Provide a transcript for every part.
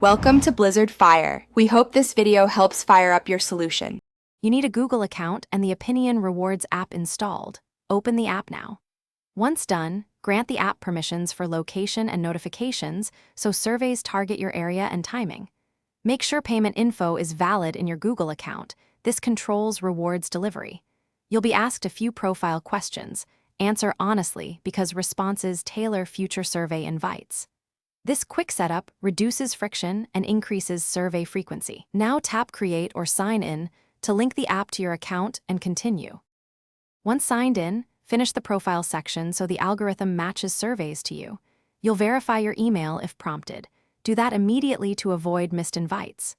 Welcome to Blizzard Fire. We hope this video helps fire up your solution. You need a Google account and the Opinion Rewards app installed. Open the app now. Once done, grant the app permissions for location and notifications so surveys target your area and timing. Make sure payment info is valid in your Google account. This controls rewards delivery. You'll be asked a few profile questions. Answer honestly because responses tailor future survey invites. This quick setup reduces friction and increases survey frequency. Now tap Create or Sign In to link the app to your account and continue. Once signed in, finish the profile section so the algorithm matches surveys to you. You'll verify your email if prompted. Do that immediately to avoid missed invites.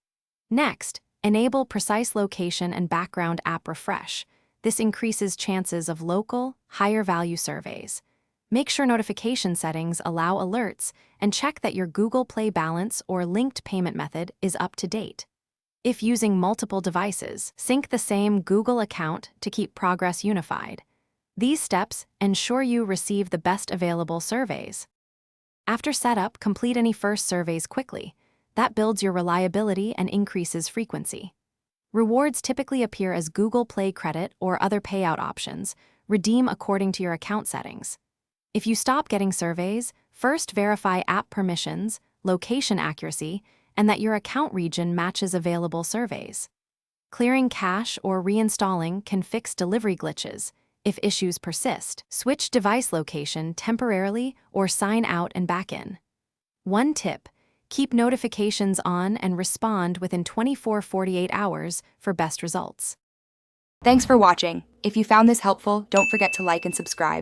Next, enable precise location and background app refresh. This increases chances of local, higher-value surveys. Make sure notification settings allow alerts and check that your Google Play balance or linked payment method is up to date. If using multiple devices, sync the same Google account to keep progress unified. These steps ensure you receive the best available surveys. After setup, complete any first surveys quickly. That builds your reliability and increases frequency. Rewards typically appear as Google Play credit or other payout options. Redeem according to your account settings. If you stop getting surveys, first verify app permissions, location accuracy, and that your account region matches available surveys. Clearing cache or reinstalling can fix delivery glitches. If issues persist, switch device location temporarily or sign out and back in. One tip: keep notifications on and respond within 24-48 hours for best results. Thanks for watching. If you found this helpful, don't forget to like and subscribe.